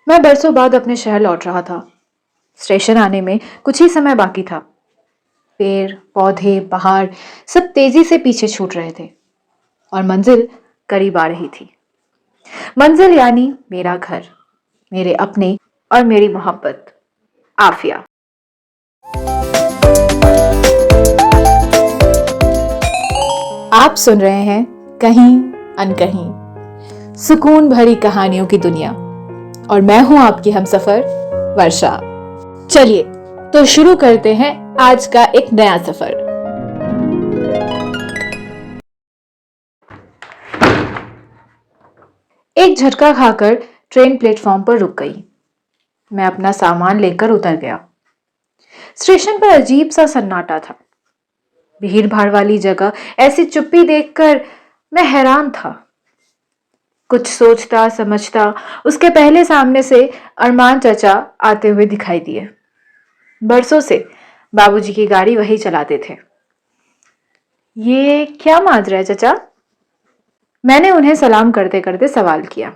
मैं बरसों बाद अपने शहर लौट रहा था। स्टेशन आने में कुछ ही समय बाकी था। पेड़, पौधे, पहाड़ सब तेजी से पीछे छूट रहे थे और मंजिल करीब आ रही थी। मंजिल यानी मेरा घर, मेरे अपने और मेरी मोहब्बत, आफिया। आप सुन रहे हैं कहीं अनकहीं, सुकून भरी कहानियों की दुनिया, और मैं हूं आपकी हमसफर वर्षा। चलिए तो शुरू करते हैं आज का एक नया सफर। एक झटका खाकर ट्रेन प्लेटफॉर्म पर रुक गई। मैं अपना सामान लेकर उतर गया। स्टेशन पर अजीब सा सन्नाटा था। भीड़ भाड़ वाली जगह ऐसी चुप्पी देखकर मैं हैरान था। कुछ सोचता समझता उसके पहले सामने से अरमान चाचा आते हुए दिखाई दिए। बरसों से बाबूजी की गाड़ी वही चलाते थे। ये क्या माज रहा है चाचा? मैंने उन्हें सलाम करते करते सवाल किया।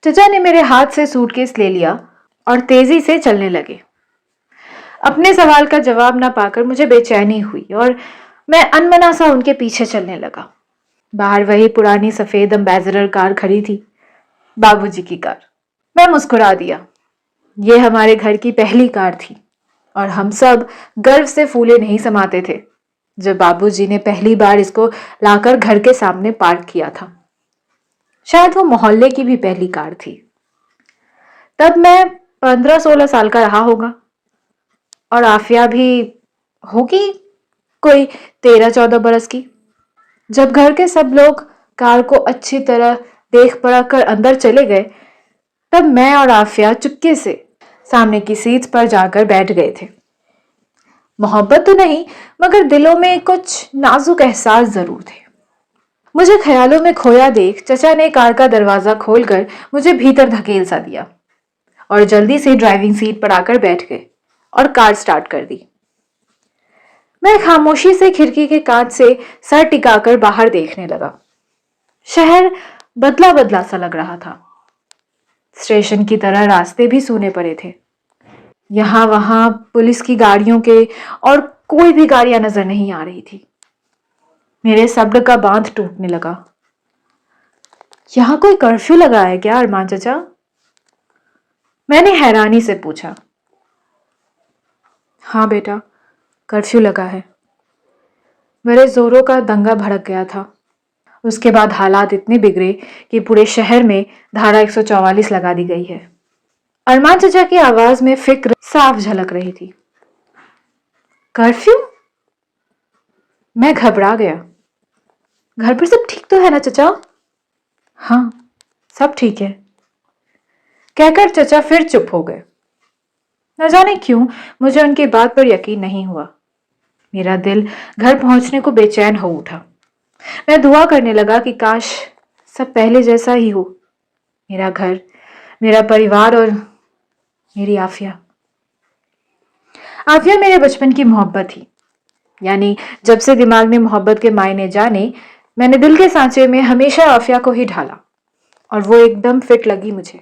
चचा ने मेरे हाथ से सूटकेस ले लिया और तेजी से चलने लगे। अपने सवाल का जवाब ना पाकर मुझे बेचैनी हुई और मैं अनमना सा उनके पीछे चलने लगा। बाहर वही पुरानी सफेद अम्बेसडर कार खड़ी थी, बाबूजी की कार। मैं मुस्कुरा दिया। ये हमारे घर की पहली कार थी और हम सब गर्व से फूले नहीं समाते थे जब बाबूजी ने पहली बार इसको लाकर घर के सामने पार्क किया था। शायद वो मोहल्ले की भी पहली कार थी। तब मैं 15-16 साल का रहा होगा और आफिया भी होगी कोई 13-14 बरस की। जब घर के सब लोग कार को अच्छी तरह देख परख कर अंदर चले गए, तब मैं और आफिया चुपके से सामने की सीट पर जाकर बैठ गए थे। मोहब्बत तो नहीं, मगर दिलों में कुछ नाजुक एहसास जरूर थे। मुझे ख्यालों में खोया देख चचा ने कार का दरवाजा खोलकर मुझे भीतर धकेल सा दिया और जल्दी से ड्राइविंग सीट पर आकर बैठ गए और कार स्टार्ट कर दी। मैं खामोशी से खिड़की के कांच से सर टिकाकर बाहर देखने लगा। शहर बदला बदला सा लग रहा था। स्टेशन की तरह रास्ते भी सूने पड़े थे। यहाँ वहां पुलिस की गाड़ियों के और कोई भी गाड़ियां नजर नहीं आ रही थी। मेरे सब्र का बांध टूटने लगा। यहाँ कोई कर्फ्यू लगा है क्या अरमान चाचा? मैंने हैरानी से पूछा। हाँ बेटा, कर्फ्यू लगा है। मेरे जोरों का दंगा भड़क गया था। उसके बाद हालात इतने बिगड़े कि पूरे शहर में धारा 144 लगा दी गई है। अरमान चाचा की आवाज में फिक्र साफ झलक रही थी। कर्फ्यू? मैं घबरा गया। घर पर सब ठीक तो है ना चाचा? हाँ, सब ठीक है, कहकर चचा फिर चुप हो गए। न जाने क्यों मुझे उनकी बात पर यकीन नहीं हुआ। मेरा दिल घर पहुंचने को बेचैन हो उठा। मैं दुआ करने लगा कि काश सब पहले जैसा ही हो। मेरा घर, मेरा परिवार और मेरी आफिया। आफिया मेरे बचपन की मोहब्बत थी। यानी जब से दिमाग ने मोहब्बत के मायने जाने, मैंने दिल के सांचे में हमेशा आफिया को ही ढाला और वो एकदम फिट लगी मुझे।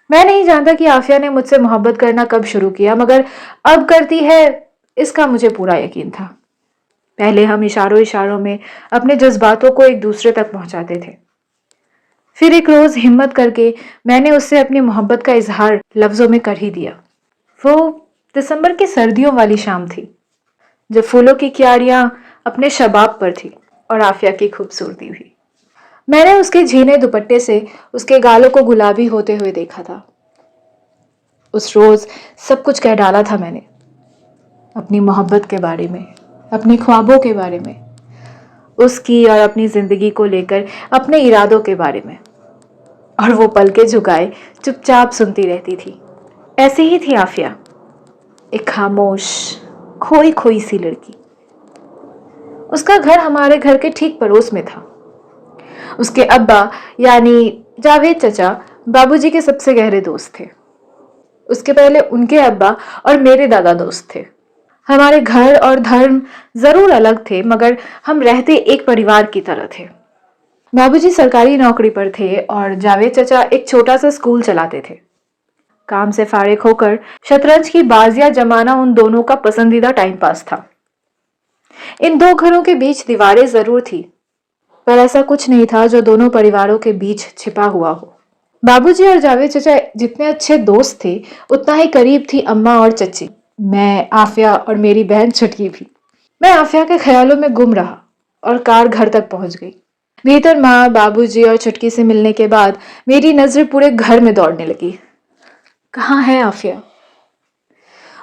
मैं नहीं जानता कि आफिया ने मुझसे मोहब्बत करना कब शुरू किया, मगर अब करती है इसका मुझे पूरा यकीन था। पहले हम इशारों इशारों में अपने जज्बातों को एक दूसरे तक पहुंचाते थे। फिर एक रोज हिम्मत करके मैंने उससे अपनी मोहब्बत का इजहार लफ्जों में कर ही दिया। वो दिसंबर की सर्दियों वाली शाम थी, जब फूलों की क्यारियां अपने शबाब पर थी और आफिया की खूबसूरती भी। मैंने उसके झीने दुपट्टे से उसके गालों को गुलाबी होते हुए देखा था। उस रोज सब कुछ कह डाला था मैंने, अपनी मोहब्बत के बारे में, अपने ख्वाबों के बारे में, उसकी और अपनी जिंदगी को लेकर अपने इरादों के बारे में। और वो पल के झुकाए चुपचाप सुनती रहती थी। ऐसी ही थी आफिया, एक खामोश खोई खोई सी लड़की। उसका घर हमारे घर के ठीक पड़ोस में था। उसके अब्बा यानी जावेद चचा बाबूजी के सबसे गहरे दोस्त थे। उसके पहले उनके अब्बा और मेरे दादा दोस्त थे। हमारे घर और धर्म जरूर अलग थे, मगर हम रहते एक परिवार की तरह थे। बाबूजी सरकारी नौकरी पर थे और जावेद चचा एक छोटा सा स्कूल चलाते थे। काम से फारिग होकर शतरंज की बाजियां जमाना उन दोनों का पसंदीदा टाइम पास था। इन दो घरों के बीच दीवारें जरूर थी, पर ऐसा कुछ नहीं था जो दोनों परिवारों के बीच छिपा हुआ हो। बाबूजी और जावेद चचा जितने अच्छे दोस्त थे, उतना ही करीब थी अम्मा और चची, मैं, आफिया और मेरी बहन छुटकी भी। मैं आफिया के ख्यालों में गुम रहा और कार घर तक पहुंच गई। भीतर माँ, बाबूजी और छुटकी से मिलने के बाद मेरी नजर पूरे घर में दौड़ने लगी। कहाँ है आफिया?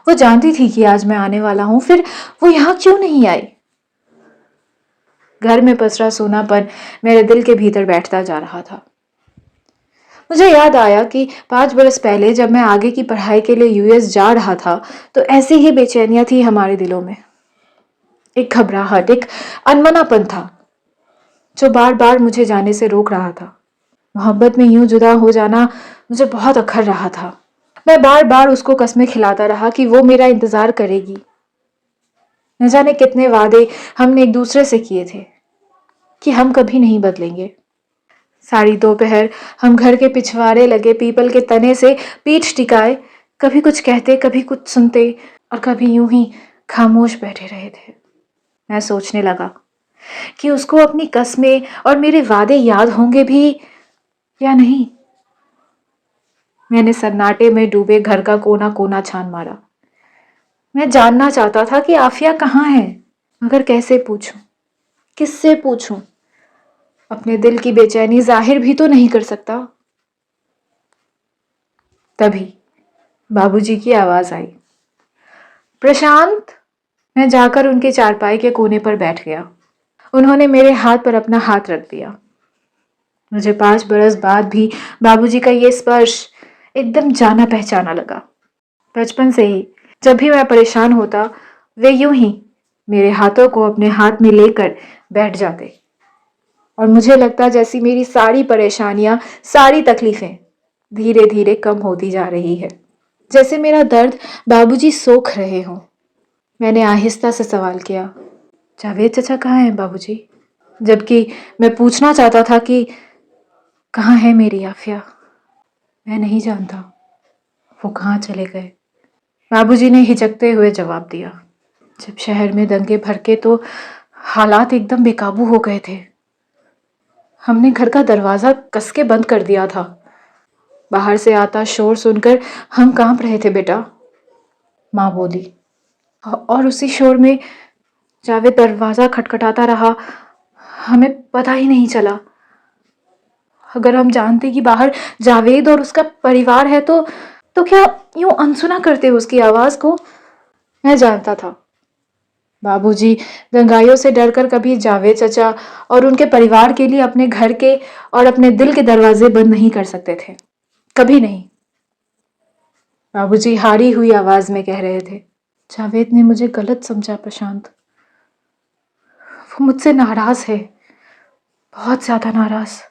वो जानती थी कि आज मैं आने वाला हूं, फिर वो यहां क्यों नहीं आई? घर में पसरा सोनापन मेरे दिल के भीतर बैठता जा रहा था। मुझे याद आया कि 5 बरस पहले जब मैं आगे की पढ़ाई के लिए यूएस जा रहा था, तो ऐसी ही बेचैनियां थी हमारे दिलों में। एक घबराहट, एक अनमनापन था जो बार बार मुझे जाने से रोक रहा था। मोहब्बत में यूं जुदा हो जाना मुझे बहुत अखर रहा था। मैं बार बार उसको कस्में खिलाता रहा कि वो मेरा इंतजार करेगी। न जाने कितने वादे हमने एक दूसरे से किए थे कि हम कभी नहीं बदलेंगे। सारी दोपहर हम घर के पिछवाड़े लगे पीपल के तने से पीठ टिकाए, कभी कुछ कहते, कभी कुछ सुनते और कभी यूं ही खामोश बैठे रहे थे। मैं सोचने लगा कि उसको अपनी कस्में और मेरे वादे याद होंगे भी या नहीं। मैंने सन्नाटे में डूबे घर का कोना कोना छान मारा। मैं जानना चाहता था कि आफिया कहाँ है, मगर कैसे पूछूं, किससे पूछूं? अपने दिल की बेचैनी जाहिर भी तो नहीं कर सकता। तभी बाबूजी की आवाज आई, प्रशांत। मैं जाकर उनके चारपाई के कोने पर बैठ गया। उन्होंने मेरे हाथ पर अपना हाथ रख दिया। मुझे 5 बरस बाद भी बाबूजी का ये स्पर्श एकदम जाना पहचाना लगा। बचपन से ही जब भी मैं परेशान होता, वे यूं ही मेरे हाथों को अपने हाथ में लेकर बैठ जाते और मुझे लगता जैसी मेरी सारी परेशानियां, सारी तकलीफें धीरे धीरे कम होती जा रही है, जैसे मेरा दर्द बाबूजी सोख रहे हों। मैंने आहिस्ता से सवाल किया, जावेद चचा कहाँ हैं बाबूजी? जबकि मैं पूछना चाहता था कि कहाँ है मेरी आफिया? मैं नहीं जानता, वो कहाँ चले गए? बाबूजी ने हिचकते हुए जवाब दिया, जब शहर में दंगे भड़के तो हालात एकदम बेकाबू हो गए थे। हमने घर का दरवाजा कस के बंद कर दिया था। बाहर से आता शोर सुनकर हम कांप रहे थे बेटा, माँ बोली। और उसी शोर में जावेद दरवाजा खटखटाता रहा, हमें पता ही नहीं चला। अगर हम जानते कि बाहर जावेद और उसका परिवार है तो क्या यूं अनसुना करते उसकी आवाज को? मैं जानता था बाबूजी दंगाइयों से डरकर कभी जावेद चचा और उनके परिवार के लिए अपने घर के और अपने दिल के दरवाजे बंद नहीं कर सकते थे, कभी नहीं। बाबूजी हारी हुई आवाज में कह रहे थे, जावेद ने मुझे गलत समझा प्रशांत। वो मुझसे नाराज है, बहुत ज्यादा नाराज।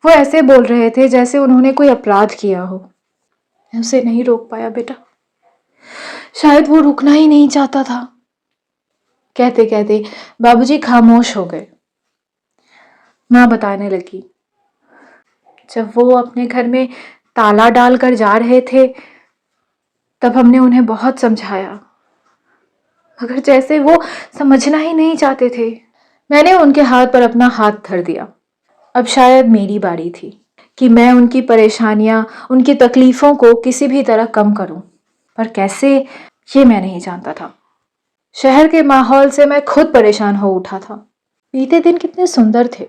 वो ऐसे बोल रहे थे जैसे उन्होंने कोई अपराध किया हो। मैं उसे नहीं रोक पाया बेटा, शायद वो रुकना ही नहीं चाहता था। कहते कहते बाबूजी खामोश हो गए। माँ बताने लगी, जब वो अपने घर में ताला डालकर जा रहे थे तब हमने उन्हें बहुत समझाया, मगर जैसे वो समझना ही नहीं चाहते थे। मैंने उनके हाथ पर अपना हाथ धर दिया। अब शायद मेरी बारी थी कि मैं उनकी परेशानियां, उनकी तकलीफों को किसी भी तरह कम करूं, पर कैसे, ये मैं नहीं जानता था। शहर के माहौल से मैं खुद परेशान हो उठा था। बीते दिन कितने सुंदर थे।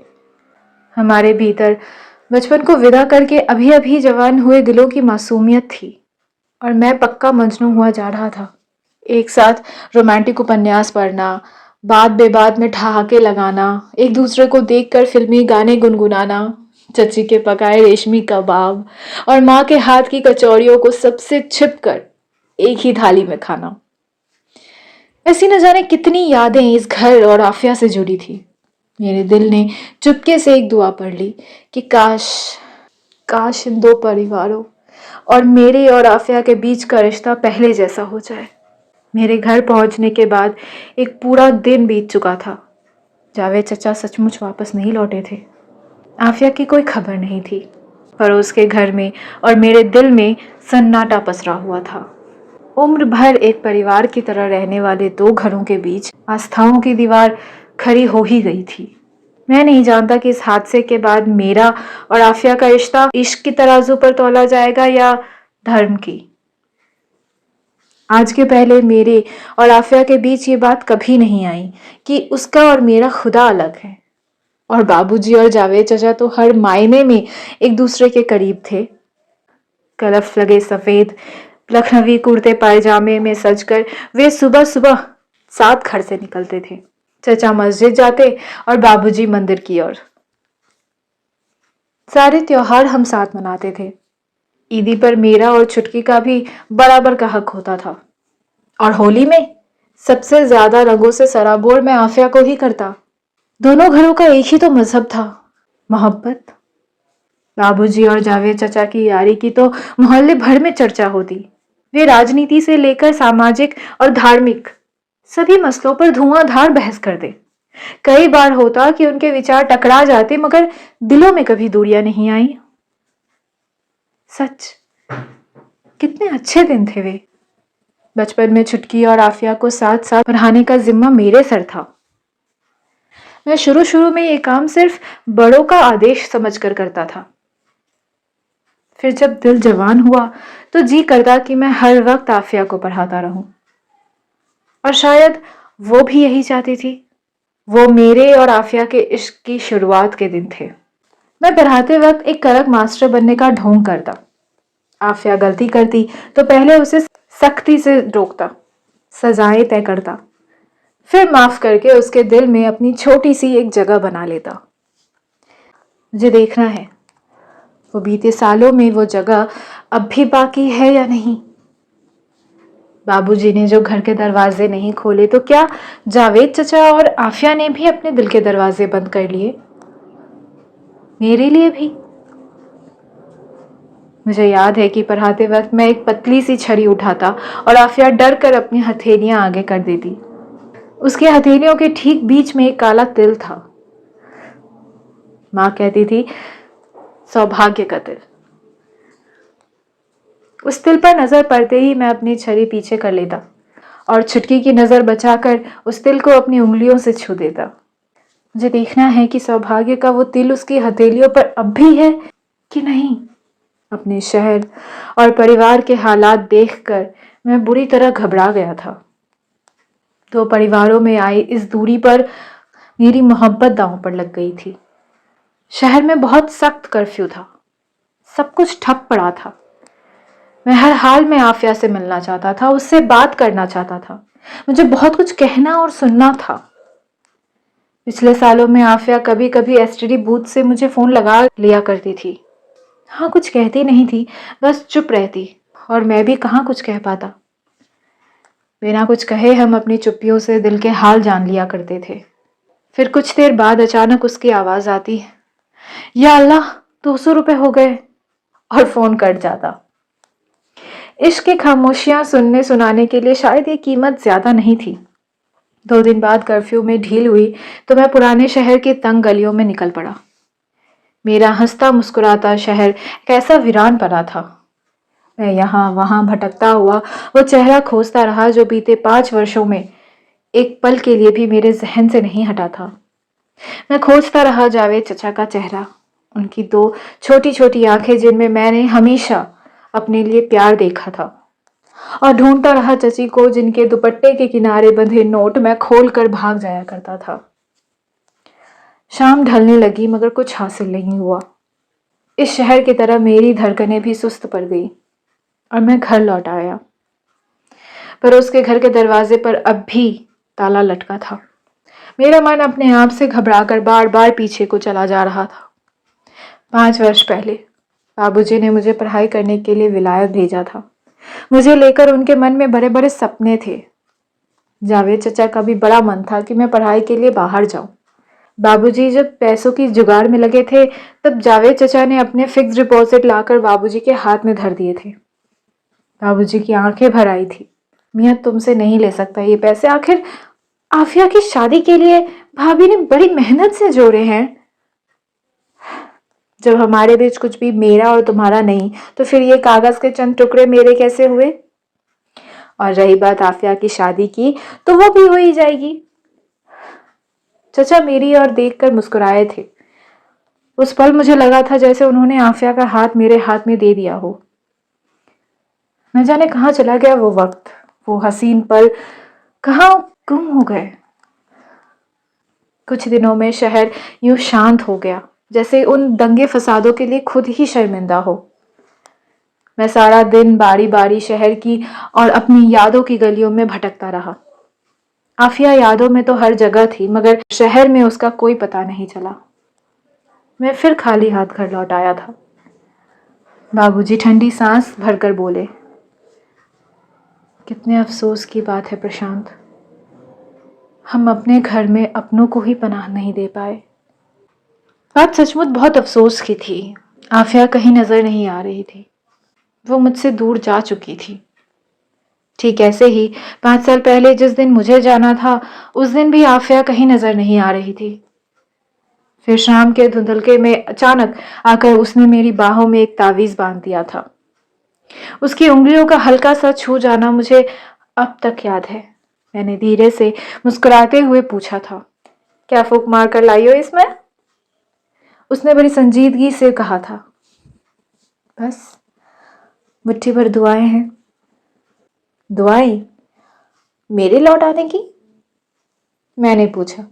हमारे भीतर बचपन को विदा करके अभी अभी जवान हुए दिलों की मासूमियत थी और मैं पक्का मजनू हुआ जा रहा था। एक साथ रोमांटिक उपन्यास पढ़ना, बात बेबात में ठहाके लगाना, एक दूसरे को देखकर फिल्मी गाने गुनगुनाना, चची के पकाए रेशमी कबाब और माँ के हाथ की कचौड़ियों को सबसे छिपकर एक ही थाली में खाना। ऐसी न जाने कितनी यादें इस घर और आफिया से जुड़ी थी। मेरे दिल ने चुपके से एक दुआ पढ़ ली कि काश काश इन दो परिवारों और मेरे और आफिया के बीच का रिश्ता पहले जैसा हो जाए। मेरे घर पहुंचने के बाद एक पूरा दिन बीत चुका था। जावेद चचा सचमुच वापस नहीं लौटे थे। आफिया की कोई खबर नहीं थी। पड़ोस के घर में और मेरे दिल में सन्नाटा पसरा हुआ था। उम्र भर एक परिवार की तरह रहने वाले दो घरों के बीच आस्थाओं की दीवार खड़ी हो ही गई थी। मैं नहीं जानता कि इस हादसे के बाद मेरा और आफिया का रिश्ता इश्क की तराजू पर तौला जाएगा या धर्म की। आज के पहले मेरे और आफिया के बीच ये बात कभी नहीं आई कि उसका और मेरा खुदा अलग है। और बाबूजी और जावेद चचा तो हर मायने में एक दूसरे के करीब थे। कलफ लगे सफेद लखनवी कुर्ते पायजामे में सजकर वे सुबह सुबह साथ घर से निकलते थे। चचा मस्जिद जाते और बाबूजी मंदिर की ओर। सारे त्योहार हम साथ मनाते थे। ईदी पर मेरा और छुटकी का भी बराबर का हक होता था। और होली में सबसे ज्यादा रंगों से सराबोर मैं आफिया को ही करता। दोनों घरों का एक ही तो मजहब था, मोहब्बत। बाबूजी और जावेद चचा की यारी की तो मोहल्ले भर में चर्चा होती। वे राजनीति से लेकर सामाजिक और धार्मिक सभी मसलों पर धुआंधार बहस करते। कई बार होता कि उनके विचार टकरा जाते, मगर दिलों में कभी दूरियां नहीं आई। सच, कितने अच्छे दिन थे वे। बचपन में छुटकी और आफिया को साथ साथ पढ़ाने का जिम्मा मेरे सर था। मैं शुरू शुरू में ये काम सिर्फ बड़ों का आदेश समझकर करता था। फिर जब दिल जवान हुआ तो जी करता कि मैं हर वक्त आफिया को पढ़ाता रहूं। और शायद वो भी यही चाहती थी। वो मेरे और आफिया के इश्क की शुरुआत के दिन थे। मैं पढ़ाते वक्त एक कड़क मास्टर बनने का ढोंग करता। आफिया गलती करती तो पहले उसे सख्ती से रोकता, सजाएं तय करता, फिर माफ करके उसके दिल में अपनी छोटी सी एक जगह बना लेता। मुझे देखना है वो बीते सालों में वो जगह अब भी बाकी है या नहीं। बाबूजी ने जो घर के दरवाजे नहीं खोले, तो क्या जावेद चचा और आफिया ने भी अपने दिल के दरवाजे बंद कर लिए, मेरे लिए भी। मुझे याद है कि पढ़ाते वक्त मैं एक पतली सी छड़ी उठाता और आफिया डर कर अपनी हथेलियां आगे कर देती। उसकी हथेलियों के ठीक बीच में एक काला तिल था। माँ कहती थी, सौभाग्य का तिल। उस तिल पर नजर पड़ते ही मैं अपनी छड़ी पीछे कर लेता और छुटकी की नजर बचाकर उस तिल को अपनी उंगलियों से छू देता। मुझे देखना है कि सौभाग्य का वो तिल उसकी हथेलियों पर अब भी है कि नहीं। अपने शहर और परिवार के हालात देखकर मैं बुरी तरह घबरा गया था। दो परिवारों में आई इस दूरी पर मेरी मोहब्बत दांव पर लग गई थी। शहर में बहुत सख्त कर्फ्यू था, सब कुछ ठप पड़ा था। मैं हर हाल में आफिया से मिलना चाहता था, उससे बात करना चाहता था। मुझे बहुत कुछ कहना और सुनना था। पिछले सालों में आफिया कभी कभी एसटीडी बूथ से मुझे फोन लगा लिया करती थी। हाँ, कुछ कहती नहीं थी, बस चुप रहती, और मैं भी कहाँ कुछ कह पाता। बिना कुछ कहे हम अपनी चुप्पियों से दिल के हाल जान लिया करते थे। फिर कुछ देर बाद अचानक उसकी आवाज आती, या अल्लाह 200 रुपए हो गए, और फोन कट जाता। इश्क की खामोशियां सुनने सुनाने के लिए शायद ये कीमत ज्यादा नहीं थी। 2 दिन बाद कर्फ्यू में ढील हुई तो मैं पुराने शहर की तंग गलियों में निकल पड़ा। मेरा हंसता मुस्कुराता शहर कैसा वीरान पड़ा था। मैं यहाँ वहां भटकता हुआ वो चेहरा खोजता रहा जो बीते 5 वर्षों में एक पल के लिए भी मेरे जहन से नहीं हटा था। मैं खोजता रहा जावेद चचा का चेहरा, उनकी 2 छोटी छोटी आंखें जिनमें मैंने हमेशा अपने लिए प्यार देखा था, और ढूंढता रहा चची को जिनके दुपट्टे के किनारे बंधे नोट मैं खोल कर भाग जाया करता था। शाम ढलने लगी मगर कुछ हासिल नहीं हुआ। इस शहर की तरह मेरी धड़कनें भी सुस्त पड़ गई और मैं घर लौट आया। पर उसके घर के दरवाजे पर अब भी ताला लटका था। मेरा मन अपने आप से घबराकर बार बार पीछे को चला जा रहा था। 5 वर्ष पहले बाबूजी ने मुझे पढ़ाई करने के लिए विलायत भेजा था। मुझे लेकर उनके मन में बड़े बड़े सपने थे। जावेद चचा का भी बड़ा मन था कि मैं पढ़ाई के लिए बाहर जाऊं। बाबूजी जब पैसों की जुगाड़ में लगे थे, तब जावेद चचा ने अपने फिक्स डिपॉजिट लाकर बाबूजी के हाथ में धर दिए थे। बाबूजी की आंखें भर आई थी। मियां, तुमसे नहीं ले सकता ये पैसे, आखिर आफिया की शादी के लिए भाभी ने बड़ी मेहनत से जोड़े हैं। जब हमारे बीच कुछ भी मेरा और तुम्हारा नहीं, तो फिर ये कागज के चंद टुकड़े मेरे कैसे हुए? और रही बात आफिया की शादी की, तो वो भी हो ही जाएगी। चचा मेरी ओर देखकर मुस्कुराए थे। उस पल मुझे लगा था जैसे उन्होंने आफिया का हाथ मेरे हाथ में दे दिया हो। न जाने कहाँ चला गया वो वक्त, वो हसीन पल कहाँ गुम हो गए। कुछ दिनों में शहर यूं शांत हो गया, जैसे उन दंगे फसादों के लिए खुद ही शर्मिंदा हो। मैं सारा दिन बारी बारी शहर की और अपनी यादों की गलियों में भटकता रहा। आफिया यादों में तो हर जगह थी, मगर शहर में उसका कोई पता नहीं चला। मैं फिर खाली हाथ घर लौट आया था। बाबूजी ठंडी सांस भरकर बोले, कितने अफसोस की बात है प्रशांत, हम अपने घर में अपनों को ही पनाह नहीं दे पाए। बात सचमुच बहुत अफसोस की थी। आफिया कहीं नजर नहीं आ रही थी, वो मुझसे दूर जा चुकी थी। ठीक ऐसे ही 5 साल पहले जिस दिन मुझे जाना था, उस दिन भी आफिया कहीं नजर नहीं आ रही थी। फिर शाम के धुंधलके में अचानक आकर उसने मेरी बाहों में एक तावीज बांध दिया था। उसकी उंगलियों का हल्का सा छू जाना मुझे अब तक याद है। मैंने धीरे से मुस्कुराते हुए पूछा था, क्या फूंक मार कर लाई हो इसमें? उसने बड़ी संजीदगी से कहा था, बस मुट्ठी भर दुआएं हैं। दुआएं? मेरे लौट आने की? मैंने पूछा।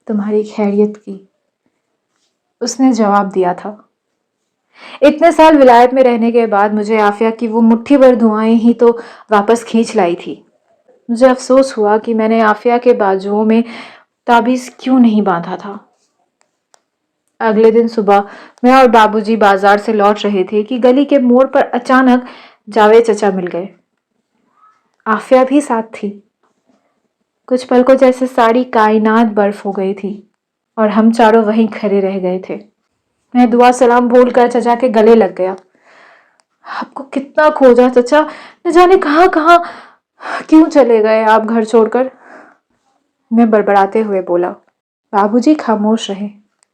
तुम्हारी खैरियत की, उसने जवाब दिया था। इतने साल विलायत में रहने के बाद मुझे आफिया की वो मुट्ठी भर दुआएं ही तो वापस खींच लाई थी। मुझे अफसोस हुआ कि मैंने आफिया के बाजुओं में ताबीज क्यों नहीं बांधा था। अगले दिन सुबह मैं और बाबूजी बाजार से लौट रहे थे कि गली के मोड़ पर अचानक जावेद चचा मिल गए। आफिया भी साथ थी। कुछ पल को जैसे सारी कायनात बर्फ हो गई थी और हम चारों वहीं खड़े रह गए थे। मैं दुआ सलाम भूलकर चचा के गले लग गया। आपको कितना खोजा चचा, न जाने कहाँ कहाँ क्यों चले गए आप घर छोड़कर? मैं बड़बड़ाते हुए बोला। बाबूजी खामोश रहे।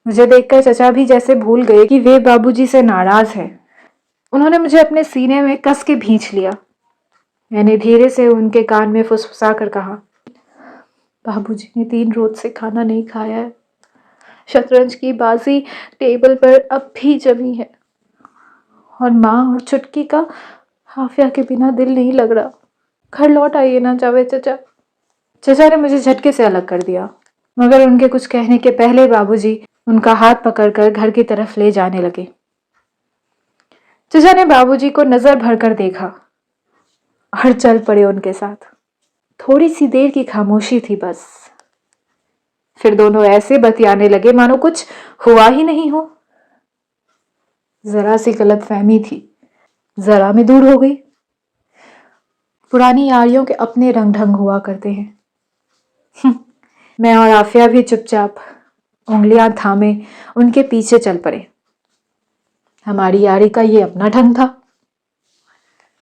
मुझे देखकर चचा भी जैसे भूल गए कि वे बाबूजी से नाराज है। उन्होंने मुझे अपने सीने में कस के भींच लिया। मैंने धीरे से उनके कान में फुसफुसा कर कहा, बाबूजी ने 3 रोज से खाना नहीं खाया है। शतरंज की बाजी टेबल पर अब भी जमी है और माँ और चुटकी का आफिया के बिना दिल नहीं लग रहा। घर लौट आइए ना जावेद चचा। चचा ने मुझे झटके से अलग कर दिया, मगर उनके कुछ कहने के पहले बाबूजी उनका हाथ पकड़कर घर की तरफ ले जाने लगे। चचा ने बाबूजी को नजर भरकर देखा और चल पड़े उनके साथ। थोड़ी सी देर की खामोशी थी बस। फिर दोनों ऐसे बतियाने लगे मानो कुछ हुआ ही नहीं हो। जरा सी गलतफहमी थी, जरा में दूर हो गई। पुरानी यारियों के अपने रंग ढंग हुआ करते हैं। मैं और आफिया भी चुपचाप उंगलियां थामे उनके पीछे चल पड़े। हमारी यारी का ये अपना ढंग था।